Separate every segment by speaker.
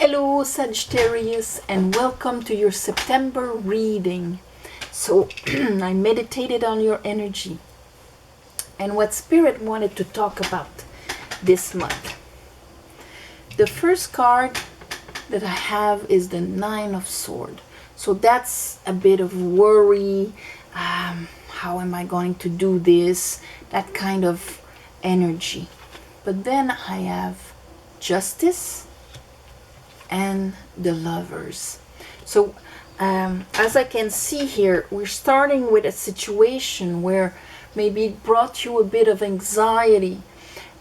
Speaker 1: Hello Sagittarius, and welcome to your September reading. So I meditated on your energy and what Spirit wanted to talk about this month. The first card that I have is the Nine of Swords. So that's a bit of worry. How am I going to do this? That kind of energy. But then I have Justice and the Lovers. So as I can see here, we're starting with a situation where maybe it brought you a bit of anxiety.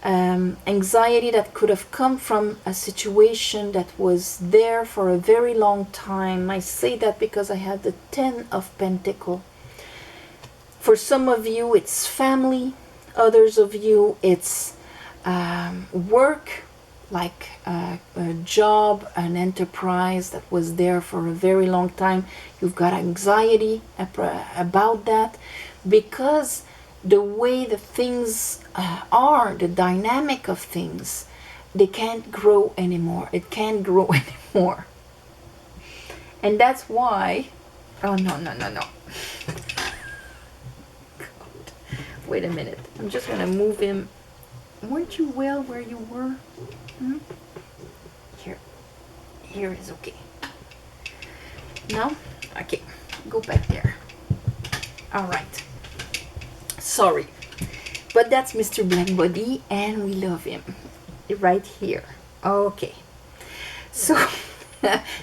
Speaker 1: Anxiety that could have come from a situation that was there for a very long time. I say that because I have the Ten of Pentacles. For some of you it's family, others of you it's work, like a job, an enterprise that was there for a very long time. You've got anxiety about that because the way the things are, the dynamic of things, they can't grow anymore. It can't grow anymore. And that's why, oh no. God. Wait a minute. I'm just going to move him. Weren't you well where you were? Here is okay. No? Okay. Go back there. All right. Sorry. But that's Mr. Blackbody, and we love him. Right here. Okay. So,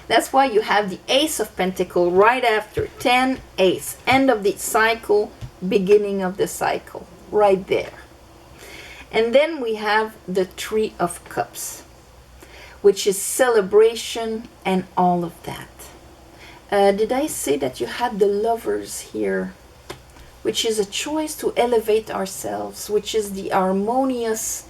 Speaker 1: that's why you have the Ace of Pentacles right after 10, Ace. End of the cycle, beginning of the cycle. Right there. And then we have the Three of Cups, which is celebration and all of that. Did I say that you had the Lovers here, which is a choice to elevate ourselves, which is the harmonious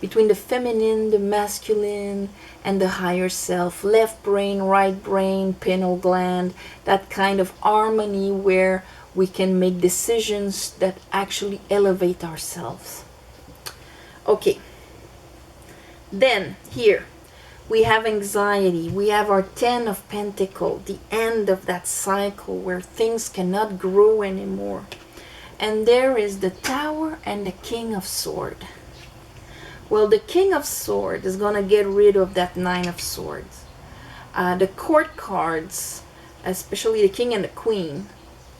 Speaker 1: between the feminine, the masculine, and the higher self, left brain, right brain, pineal gland, that kind of harmony where we can make decisions that actually elevate ourselves. Okay. Then here we have anxiety. We have our Ten of Pentacles, the end of that cycle where things cannot grow anymore. And there is the Tower and the King of Swords. Well, the King of Swords is going to get rid of that Nine of Swords. The Court cards, especially the King and the Queen,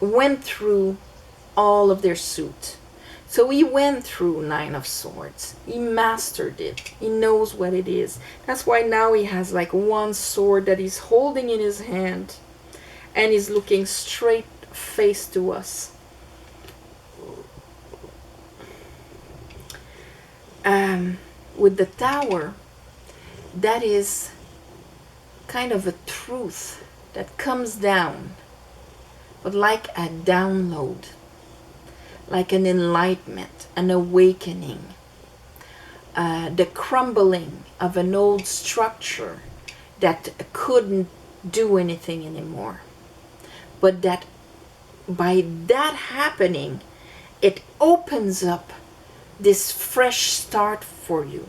Speaker 1: went through all of their suit. So he went through Nine of Swords. He mastered it. He knows what it is. That's why now he has like one sword that he's holding in his hand and he's looking straight face to us. With the Tower, that is kind of a truth that comes down, but like a download, like an enlightenment, an awakening, the crumbling of an old structure that couldn't do anything anymore. But that by that happening, it opens up this fresh start for you.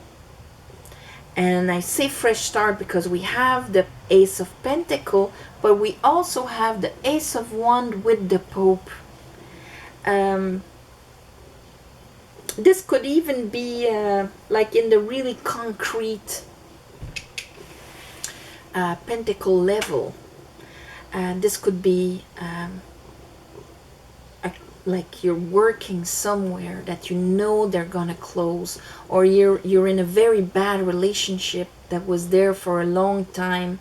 Speaker 1: And I say fresh start because we have the Ace of Pentacles, but we also have the Ace of Wands with the Pope. This could even be like in the really concrete pentacle level. This could be like you're working somewhere that you know they're gonna close, or you're in a very bad relationship that was there for a long time,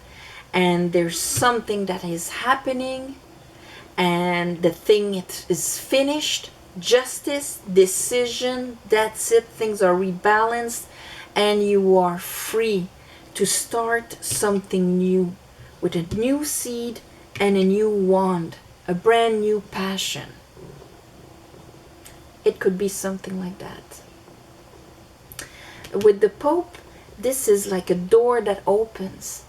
Speaker 1: and there's something that is happening and the thing is finished. Justice, decision, that's it. Things are rebalanced and you are free to start something new with a new seed and a new wand, a brand new passion. It could be something like that. With the Pope, this is like a door that opens,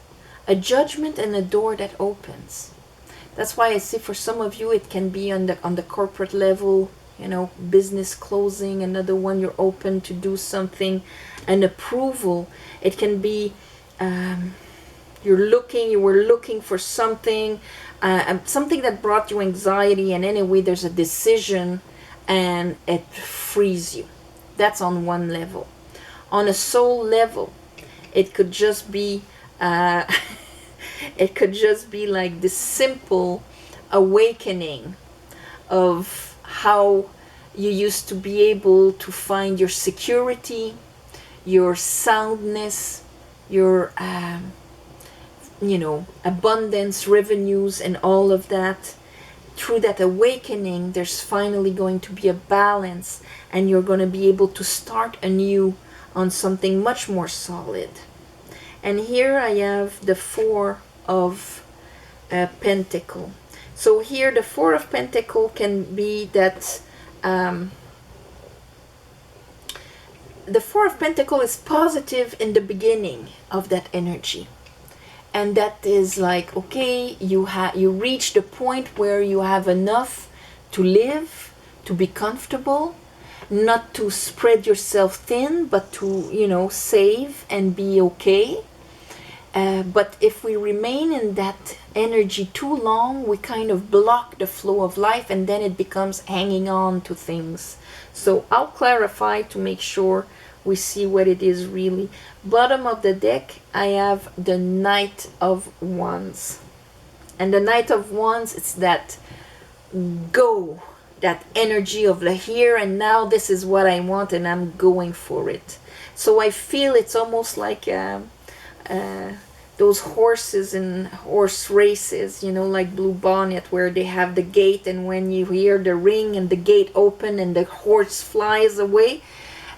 Speaker 1: a judgment and a door that opens. That's why I say for some of you it can be on the corporate level, you know, business closing. Another one, you're open to do something, an approval. It can be you were looking for something, something that brought you anxiety, and anyway there's a decision and it frees you. That's on one level. On a soul level, it could just be it could just be like this simple awakening of how you used to be able to find your security, your soundness, your you know, abundance, revenues, and all of that. Through that awakening, there's finally going to be a balance, and you're going to be able to start anew on something much more solid. And here I have the Four of Pentacle. So here the Four of Pentacle can be that the Four of Pentacle is positive in the beginning of that energy. And that is like, okay, you reach the point where you have enough to live, to be comfortable, not to spread yourself thin, but to, you know, save and be okay. But if we remain in that energy too long, we kind of block the flow of life, and then it becomes hanging on to things. So I'll clarify to make sure we see what it is really. Bottom of the deck, I have the Knight of Wands. And the Knight of Wands, it's that go, that energy of the here and now, this is what I want and I'm going for it. So I feel it's almost like those horses in horse races, you know, like Blue Bonnet, where they have the gate, and when you hear the ring and the gate open and the horse flies away,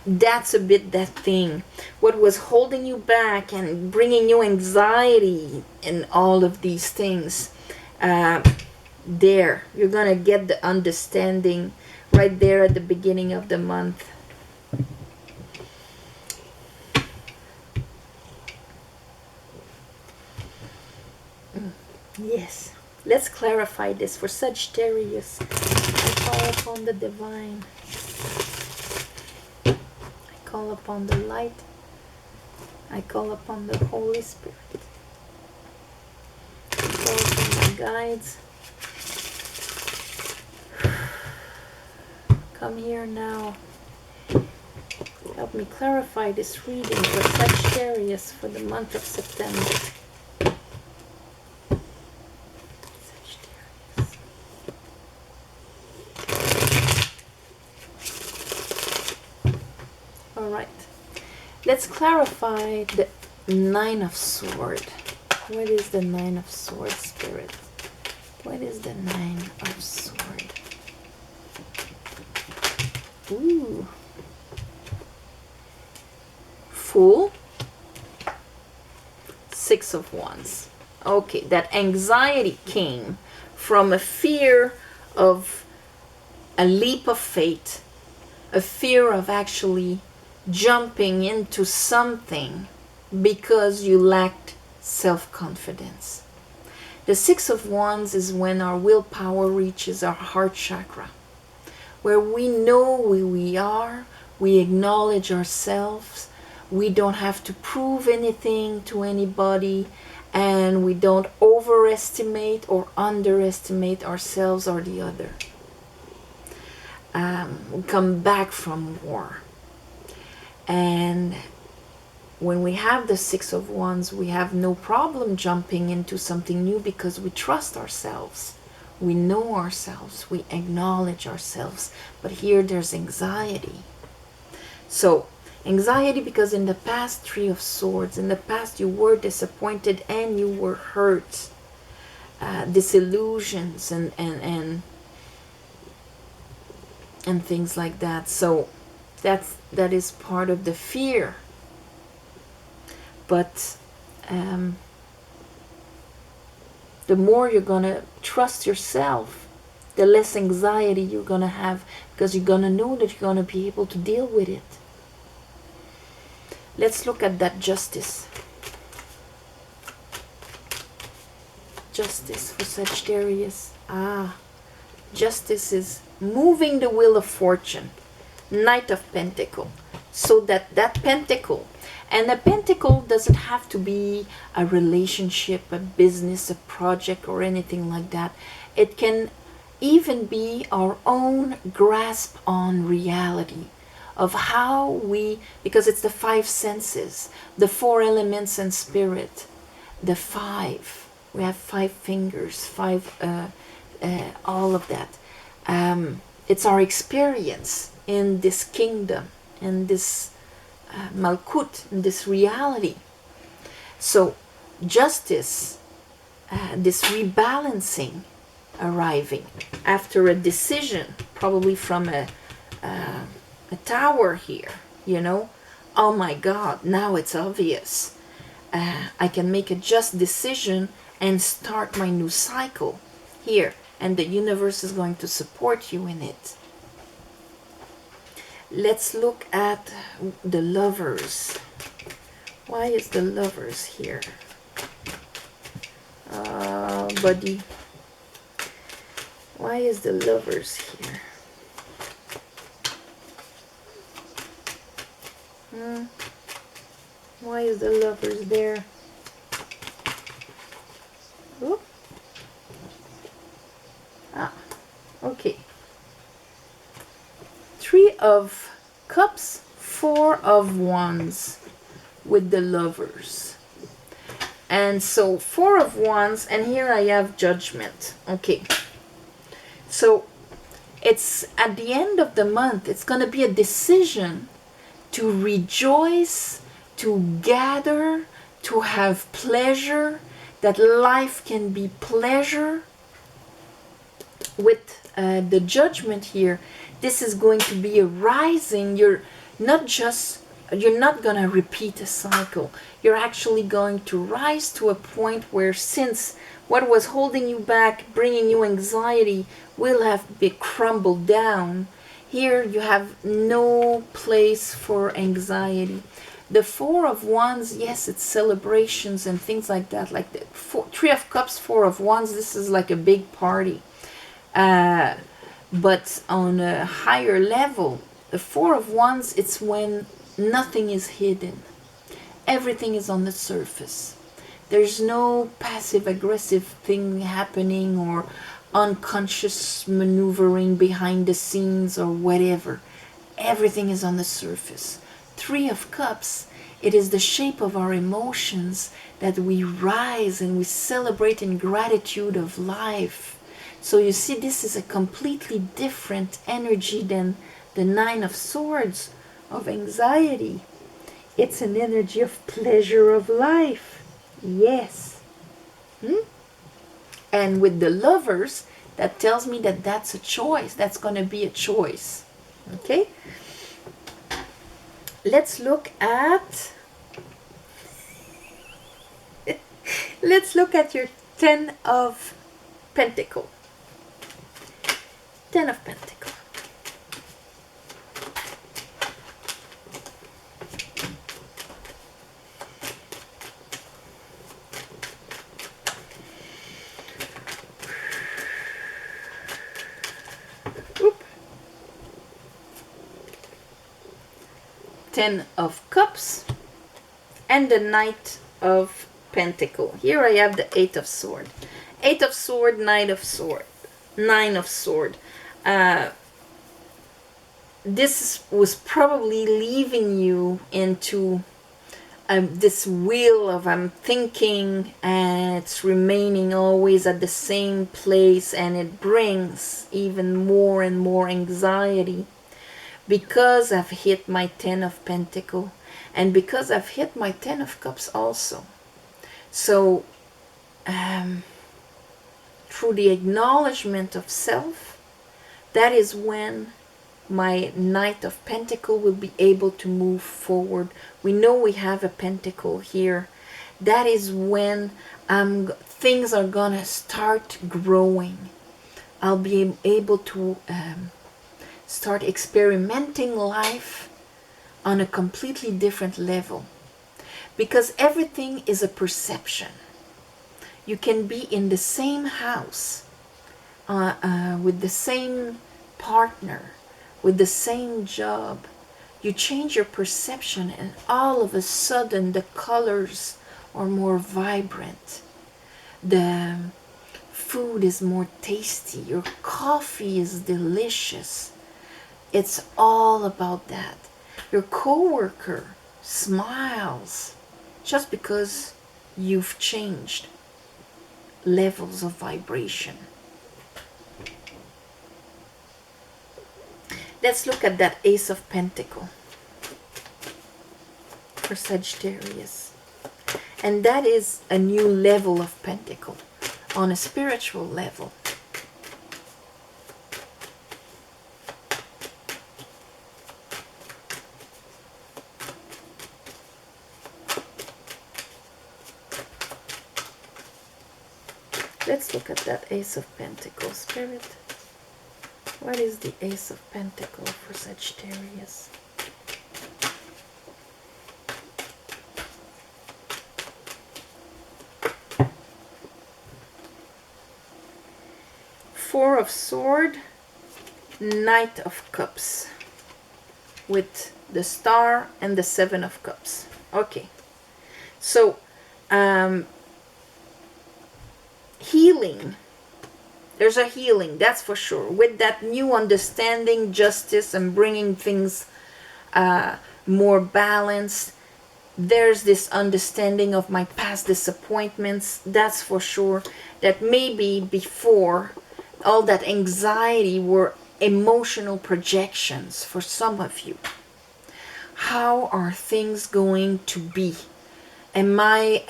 Speaker 1: that's a bit that thing. What was holding you back and bringing you anxiety and all of these things, there, you're gonna get the understanding right there at the beginning of the month. Yes, let's clarify this for Sagittarius. I call upon the divine. I call upon the light. I call upon the Holy Spirit. I call upon my guides. Come here now. Help me clarify this reading for Sagittarius for the month of September. Alright, let's clarify the Nine of Swords. What is the Nine of Swords, Spirit? What is the Nine of Swords? Ooh. Fool. Six of Wands. Okay, that anxiety came from a fear of a leap of faith, a fear of actually jumping into something because you lacked self-confidence. The Six of Wands is when our willpower reaches our heart chakra, where we know who we are, we acknowledge ourselves, we don't have to prove anything to anybody, and we don't overestimate or underestimate ourselves or the other. We come back from war. And when we have the Six of Wands, we have no problem jumping into something new because we trust ourselves. We know ourselves. We acknowledge ourselves. But here there's anxiety. So, anxiety because in the past, Three of Swords, in the past you were disappointed and you were hurt. Disillusions and things like that. So, that is part of the fear. But the more you're gonna trust yourself, the less anxiety you're gonna have, because you're gonna know that you're gonna be able to deal with it. Let's look at that Justice. Justice for Sagittarius. Justice is moving the wheel of fortune. Knight of Pentacle. So that pentacle, and a pentacle doesn't have to be a relationship, a business, a project, or anything like that. It can even be our own grasp on reality of how we, because it's the five senses, the four elements and spirit, the five. We have five fingers, all of that. It's our experience in this kingdom, in this Malkut, in this reality. So justice, this rebalancing arriving after a decision, probably from a tower here, you know. Oh my God, now it's obvious. I can make a just decision and start my new cycle here, and the universe is going to support you in it. Let's look at the Lovers. Why is the Lovers here? Buddy. Why is the Lovers here? Why is the Lovers there? Oh. Okay. Three of Cups, Four of Wands with the Lovers. And so Four of Wands, and here I have Judgment. Okay. So it's at the end of the month, it's going to be a decision to rejoice, to gather, to have pleasure, that life can be pleasure. With the Judgment here, this is going to be a rising. You're not going to repeat a cycle. You're actually going to rise to a point where, since what was holding you back, bringing you anxiety, will have been crumbled down. Here you have no place for anxiety. The Four of Wands, yes, it's celebrations and things like that. Like the Three of Cups, Four of Wands, this is like a big party. But on a higher level, the Four of Wands, it's when nothing is hidden. Everything is on the surface. There's no passive-aggressive thing happening or unconscious maneuvering behind the scenes or whatever. Everything is on the surface. Three of Cups, it is the shape of our emotions that we rise and we celebrate in gratitude of life. So you see, this is a completely different energy than the Nine of Swords, of anxiety. It's an energy of pleasure of life. Yes. And with the Lovers, that tells me that that's a choice. That's going to be a choice. Okay? Let's look at... Let's look at your Ten of Pentacles. Ten of Pentacles. Ten of Cups and the Knight of Pentacles. Here I have the Eight of Swords. Eight of Swords, Knight of Swords, Nine of Swords. This was probably leaving you into this wheel of thinking, and it's remaining always at the same place, and it brings even more and more anxiety. Because I've hit my Ten of Pentacles, and because I've hit my Ten of Cups also. So, through the acknowledgement of self, that is when my Knight of Pentacles will be able to move forward. We know we have a pentacle here. That is when things are gonna start growing. I'll be able to start experimenting life on a completely different level, because everything is a perception. You can be in the same house with the same partner, with the same job. You change your perception, and all of a sudden the colors are more vibrant. The food is more tasty. Your coffee is delicious. It's all about that. Your coworker smiles just because you've changed levels of vibration. Let's look at that Ace of Pentacles for Sagittarius. And that is a new level of Pentacle on a spiritual level. Let's look at that Ace of Pentacles. Spirit, what is the Ace of Pentacles for Sagittarius? Four of Swords, Knight of Cups, with the Star and the Seven of Cups. Okay, so healing. There's a healing, that's for sure. With that new understanding, justice, and bringing things more balanced. There's this understanding of my past disappointments, that's for sure. That maybe before, all that anxiety were emotional projections for some of you. How are things going to be? Am I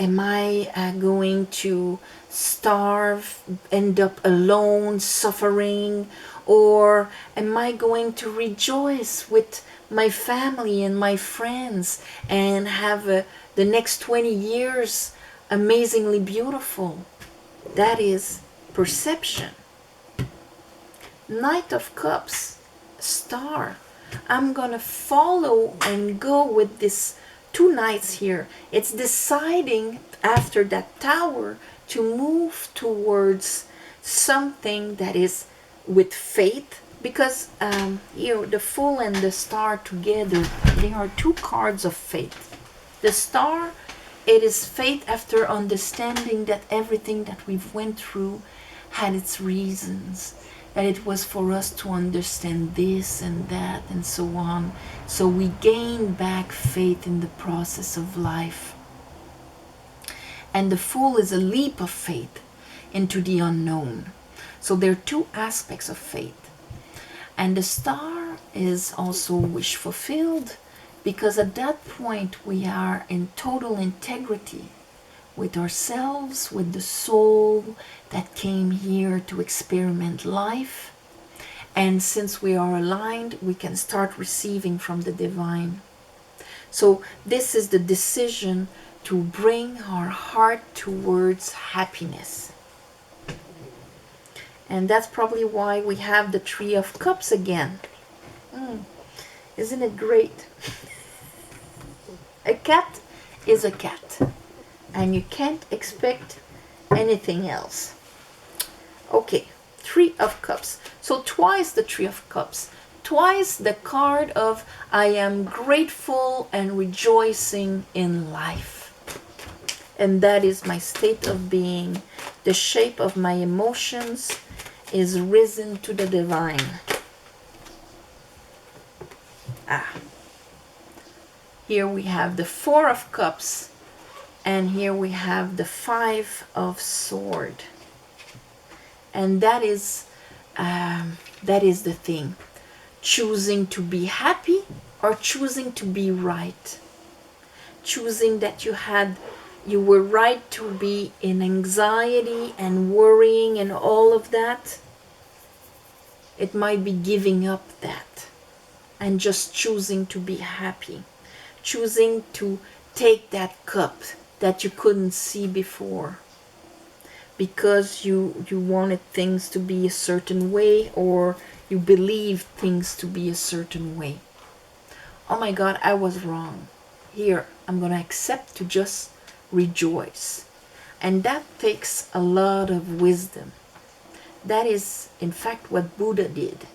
Speaker 1: going to starve, end up alone, suffering? Or am I going to rejoice with my family and my friends and have the next 20 years amazingly beautiful? That is perception. Knight of Cups, Star. I'm gonna follow and go with this two knights here. It's deciding after that Tower to move towards something that is with faith, because the Fool and the Star together, they are two cards of faith. The Star, it is faith after understanding that everything that we've went through had its reasons, that it was for us to understand this and that and so on. So we gain back faith in the process of life. And the Fool is a leap of faith into the unknown. So there are two aspects of faith. And the Star is also wish fulfilled, because at that point we are in total integrity with ourselves, with the soul that came here to experiment life. And since we are aligned, we can start receiving from the divine. So this is the decision to bring our heart towards happiness. And that's probably why we have the Three of Cups again. Isn't it great? A cat is a cat, and you can't expect anything else. Okay, Three of Cups. So twice the Three of Cups. Twice the card of I am grateful and rejoicing in life. And that is my state of being. The shape of my emotions is risen to the divine. Here we have the Four of Cups, and here we have the Five of Swords. And that is the thing. Choosing to be happy or choosing to be right. Choosing that you were right to be in anxiety and worrying and all of that. It might be giving up that and just choosing to be happy. Choosing to take that cup that you couldn't see before, because you wanted things to be a certain way, or you believed things to be a certain way. Oh my God, I was wrong. Here, I'm going to accept to just rejoice. And that takes a lot of wisdom. That is, in fact, what Buddha did.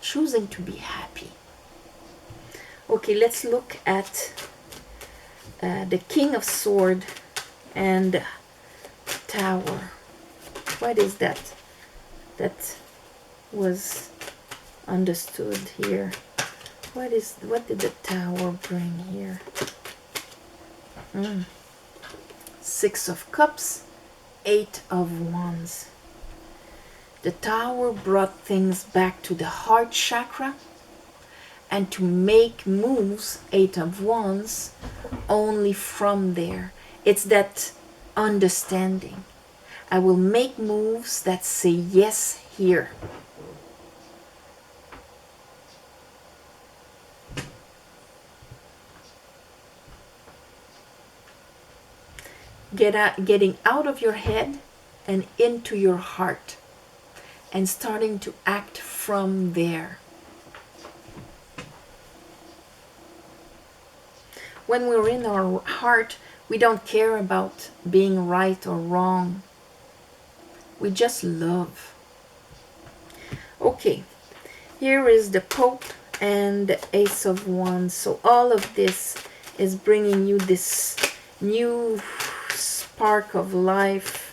Speaker 1: Choosing to be happy. Okay, let's look at the King of Swords and Tower. What is that? That was understood here. What did the Tower bring here? Six of Cups, Eight of Wands. The Tower brought things back to the heart chakra, and to make moves, Eight of Wands, only from there. It's that understanding. I will make moves that say yes here. Getting out of your head and into your heart, and starting to act from there. When we're in our heart, we don't care about being right or wrong. We just love. Okay, here is the Pope and the Ace of Wands. So all of this is bringing you this new spark of life.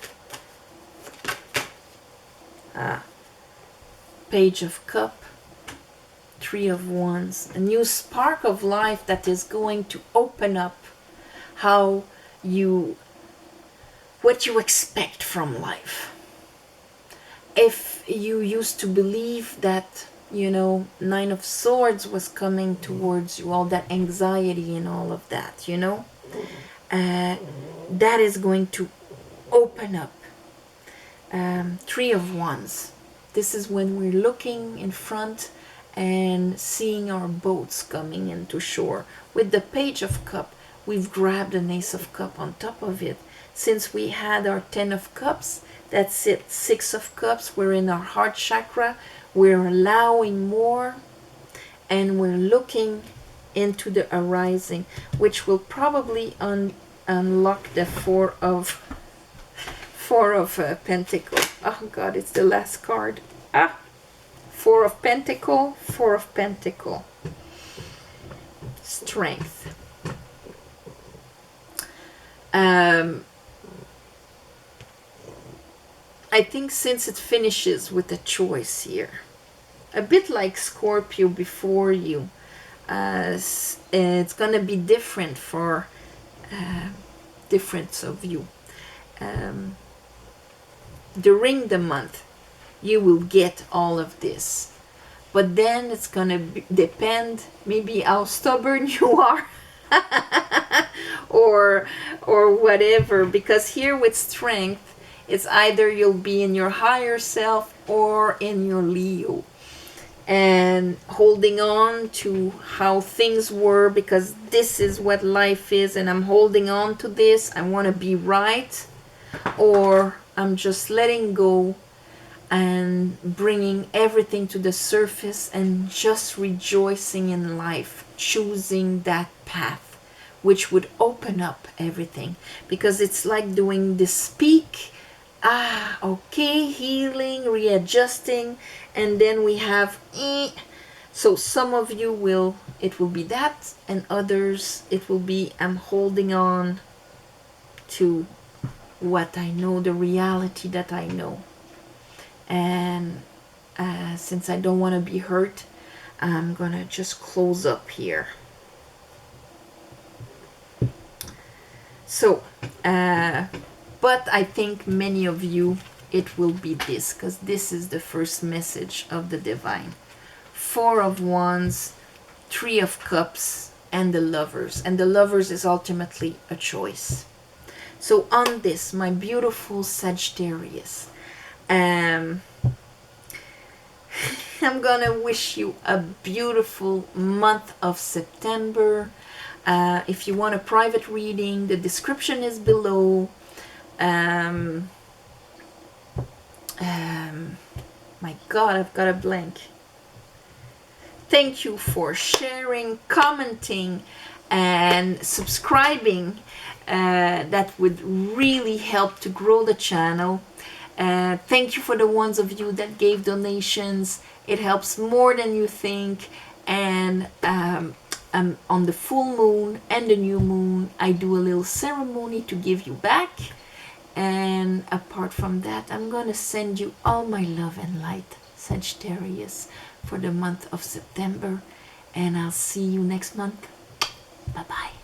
Speaker 1: Page of Cup, Three of Wands. A new spark of life that is going to open up what you expect from life. If you used to believe that, Nine of Swords was coming towards you, all that anxiety and all of that, that is going to open up. Three of Wands. This is when we're looking in front and seeing our boats coming into shore. With the Page of Cup, we've grabbed an Ace of Cup on top of it. Since we had our 10 of Cups, that's it. 6 of Cups, we're in our heart chakra. We're allowing more, and we're looking into the arising, which will probably unlock the Four of Pentacle. Oh God, it's the last card. Four of Pentacle, Four of Pentacle. Strength. I think since it finishes with a choice here, a bit like Scorpio before you, it's gonna be different for difference of you. During the month, you will get all of this, but then it's gonna depend maybe how stubborn you are or whatever, because here with Strength, it's either you'll be in your higher self or in your Leo, and holding on to how things were, because this is what life is and I'm holding on to this, I want to be right, or I'm just letting go and bringing everything to the surface and just rejoicing in life, choosing that path which would open up everything. Because it's like doing this peak, okay, healing, readjusting, and then we have so some of you it will be that, and others it will be I'm holding on to what I know, the reality that I know. And since I don't want to be hurt, I'm gonna just close up here. So but I think many of you, it will be this, because this is the first message of the divine. Four of Wands, Three of Cups, and the Lovers. And the Lovers is ultimately a choice. So on this, my beautiful Sagittarius, I'm gonna wish you a beautiful month of September. If you want a private reading, the description is below. My God, I've got a blank. Thank you for sharing, commenting, and subscribing. That would really help to grow the channel. Thank you for the ones of you that gave donations. It helps more than you think. And on the full moon and the new moon, I do a little ceremony to give you back. And apart from that, I'm going to send you all my love and light, Sagittarius, for the month of September. And I'll see you next month. Bye-bye.